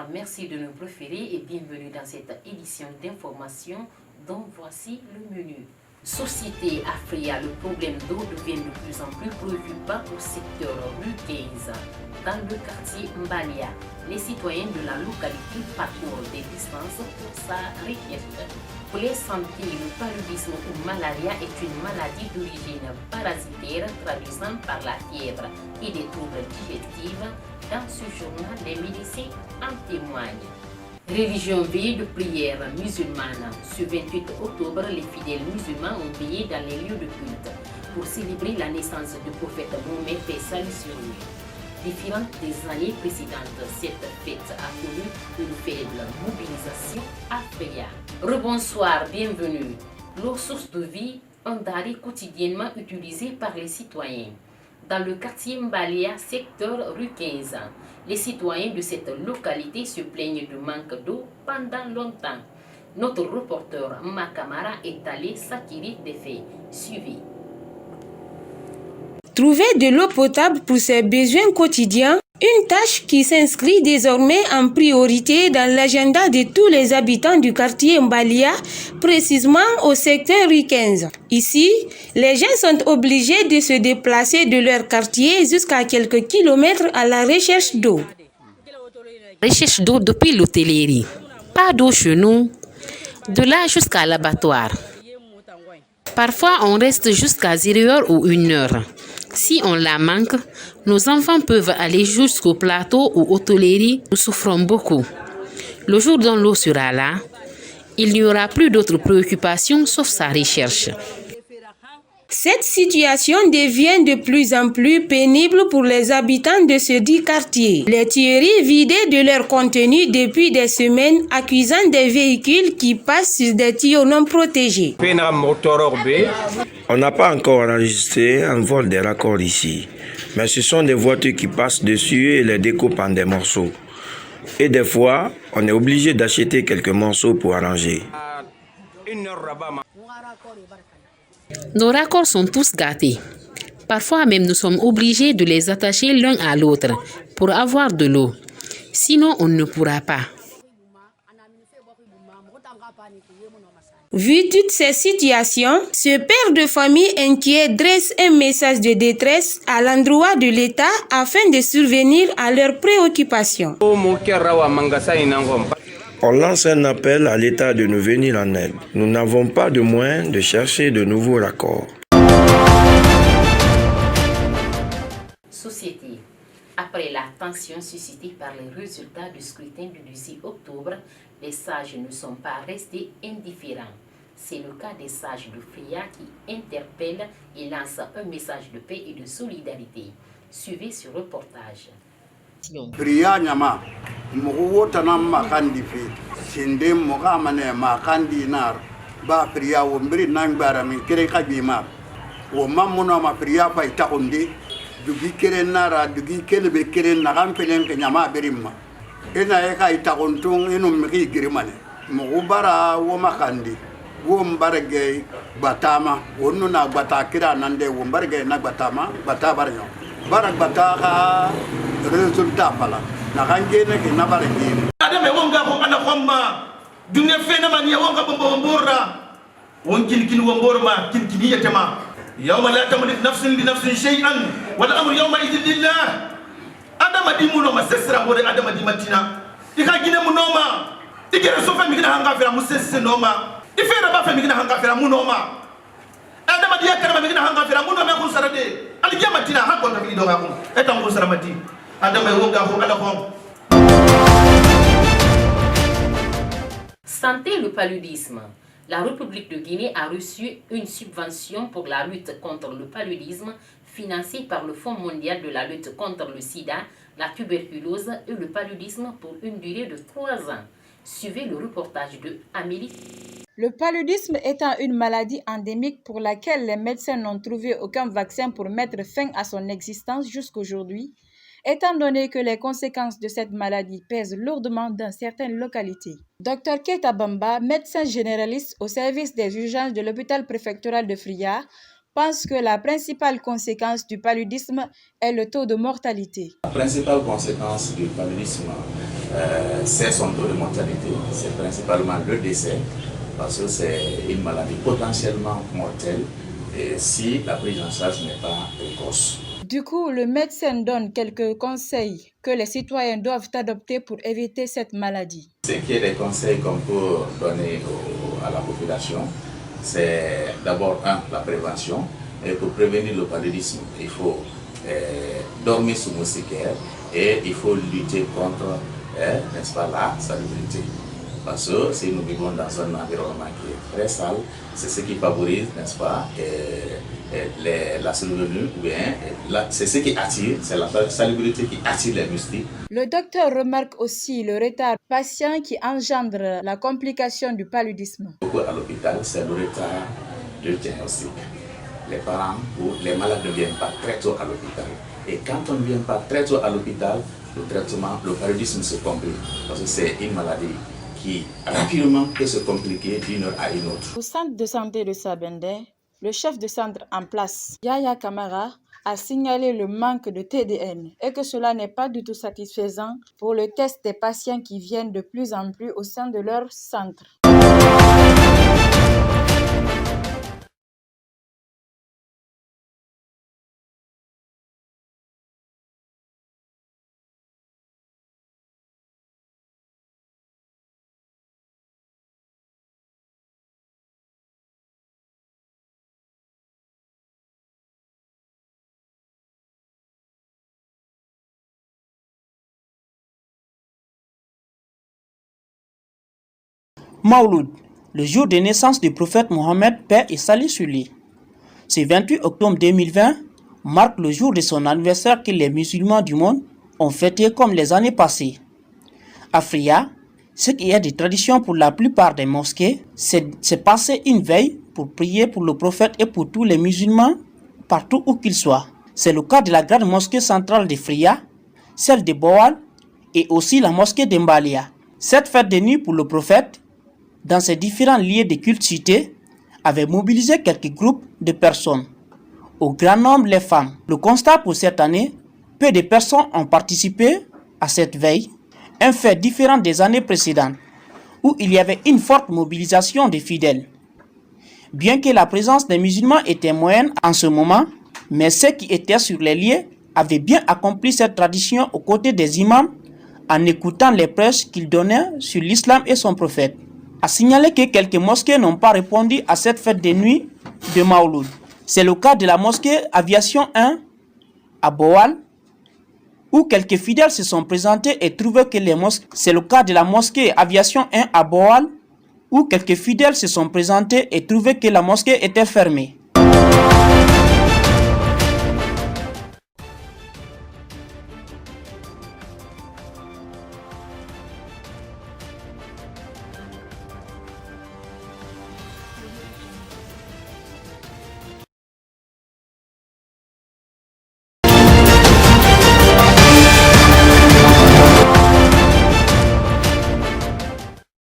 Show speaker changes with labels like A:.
A: Bonsoir, merci de nous préférer et bienvenue dans cette édition d'information dont voici le menu. Société Afria, le problème d'eau devient de plus en plus préoccupant au secteur rue 15. Dans le quartier Mbalia, les citoyens de la localité parcourent des distances pour sa requête. Pour les santé, le paludisme ou malaria est une maladie d'origine parasitaire traduisant par la fièvre et des troubles digestifs. Dans ce journal, les médecins en témoignent. Religion veillée de prière musulmane. Ce 28 octobre, les fidèles musulmans ont veillé dans les lieux de culte pour célébrer la naissance du prophète Mohammed, paix et salut sur lui. Différentes des années précédentes, cette fête a connu une faible mobilisation à Freya. Rebonsoir, bienvenue. L'eau source de vie, un denrée quotidiennement utilisé par les citoyens. Dans le quartier Mbalia, secteur rue 15, les citoyens de cette localité se plaignent du manque d'eau pendant longtemps. Notre reporter Makamara est allé s'acquérir des faits. Suivez.
B: Trouver de l'eau potable pour ses besoins quotidiens, une tâche qui s'inscrit désormais en priorité dans l'agenda de tous les habitants du quartier Mbalia, précisément au secteur rue 15. Ici, les gens sont obligés de se déplacer de leur quartier jusqu'à quelques kilomètres à la recherche d'eau.
A: Recherche d'eau depuis l'hôtellerie. Pas d'eau chez nous, de là jusqu'à l'abattoir. Parfois, on reste jusqu'à 0 heure ou 1 heure. Si on la manque, nos enfants peuvent aller jusqu'au plateau ou hôtellerie. Nous souffrons beaucoup. Le jour dont l'eau sera là, il n'y aura plus d'autres préoccupations sauf sa recherche.
B: Cette situation devient de plus en plus pénible pour les habitants de ce dit quartier. Les tuyauteries vidées de leur contenu depuis des semaines, accusant des véhicules qui passent sur des tuyaux non protégés.
C: On n'a pas encore enregistré un vol des raccords ici, mais ce sont des voitures qui passent dessus et les découpent en des morceaux. Et des fois, on est obligé d'acheter quelques morceaux pour arranger.
A: Nos raccords sont tous gâtés. Parfois même, nous sommes obligés de les attacher l'un à l'autre pour avoir de l'eau. Sinon, on ne pourra pas.
B: Vu toutes ces situations, ce père de famille inquiet dresse un message de détresse à l'endroit de l'État afin de survenir à leurs préoccupations.
C: On lance un appel à l'État de nous venir en aide. Nous n'avons pas de moyens de chercher de nouveaux raccords.
A: Société. Après la tension suscitée par les résultats du scrutin du 18 octobre, les sages ne sont pas restés indifférents. C'est le cas des sages de Freya qui interpellent et lancent un message de paix et de solidarité. Suivez ce reportage.
D: Priya nyama mugo tanam makandi fi sinde muga mane makandi nar ba priya wo mbiri nang bara mi kere kabima wo mamuno ma priya fa itakundi dugi kere nara dugi kele be kere nagam pelen ke nyama berimma ena e ka itakuntung enu migi girimane mugo bara wo makandi wo mbarege batama wonu na batakira nande wo mbarege na batama batabarnyo barak bataka resultat pala na kanjene ke na bare ngini
E: adame wonga ko ana khomma dunya fena man ya wonga bombo mbora won kilkil womborma kilkil yatama yawma la tamlik nafsin bi nafsin shay'an wal amru yawma idhin lillah adama dimuno ma sesra wore adama dimatina ika gine munoma igere sofa migina hanga fera musesse noma ifera ba fa migina hanga fera munoma adama diya karama migina hanga fera munoma ko sarade aliyamatina hakko na bido ngako etam ko saramati.
A: Santé le paludisme. La République de Guinée a reçu une subvention pour la lutte contre le paludisme financée par le Fonds mondial de la lutte contre le sida, la tuberculose et le paludisme pour une durée de 3 ans. Suivez le reportage de Amélie.
F: Le paludisme étant une maladie endémique pour laquelle les médecins n'ont trouvé aucun vaccin pour mettre fin à son existence jusqu'aujourd'hui, étant donné que les conséquences de cette maladie pèsent lourdement dans certaines localités. Dr Keita Bamba, médecin généraliste au service des urgences de l'hôpital préfectoral de Freya, pense que la principale conséquence du paludisme est le taux de mortalité.
G: La principale conséquence du paludisme c'est son taux de mortalité, c'est principalement le décès, parce que c'est une maladie potentiellement mortelle et si la prise en charge n'est pas précoce.
F: Du coup, le médecin donne quelques conseils que les citoyens doivent adopter pour éviter cette maladie.
G: Ce qui est des conseils qu'on peut donner à la population, c'est d'abord la prévention. Et pour prévenir le paludisme, il faut dormir sous moustiquaire et il faut lutter contre, n'est-ce pas, la salubrité. Parce que si nous vivons dans un environnement qui est très sale, c'est ce qui favorise, n'est-ce pas, la survenue, ou bien c'est ce qui attire, c'est la salubrité qui attire les moustiques.
F: Le docteur remarque aussi le retard patient qui engendre la complication du paludisme.
G: Beaucoup à l'hôpital, c'est le retard du diagnostic. Les parents ou les malades ne viennent pas très tôt à l'hôpital. Et quand on ne vient pas très tôt à l'hôpital, le paludisme se complique. Parce que c'est une maladie qui rapidement peut se compliquer d'une heure à une autre.
F: Au centre de santé de Sabendé, le chef de centre en place, Yaya Kamara, a signalé le manque de TDN et que cela n'est pas du tout satisfaisant pour le test des patients qui viennent de plus en plus au sein de leur centre.
H: Mawlud, le jour de naissance du prophète Mohammed, paix et salut sur lui. Ce 28 octobre 2020 marque le jour de son anniversaire que les musulmans du monde ont fêté comme les années passées. À Fria, ce qui est de tradition pour la plupart des mosquées, c'est passer une veille pour prier pour le prophète et pour tous les musulmans, partout où qu'ils soient. C'est le cas de la grande mosquée centrale de Fria, celle de Boal et aussi la mosquée d'Embalia. Cette fête de nuit pour le prophète, dans ces différents lieux de culte cités, avait mobilisé quelques groupes de personnes. Au grand nombre, les femmes. Le constat pour cette année, peu de personnes ont participé à cette veille, un fait différent des années précédentes, où il y avait une forte mobilisation des fidèles. Bien que la présence des musulmans était moyenne en ce moment, mais ceux qui étaient sur les lieux avaient bien accompli cette tradition aux côtés des imams en écoutant les prêches qu'ils donnaient sur l'islam et son prophète. A signalé que quelques mosquées n'ont pas répondu à cette fête de nuit de Mawlud. C'est le cas de la mosquée Aviation 1 à Boal, où quelques fidèles se sont présentés et trouvé que les mosquées. C'est le cas de la mosquée Aviation 1 à Boal, où quelques fidèles se sont présentés et trouvé que la mosquée était fermée.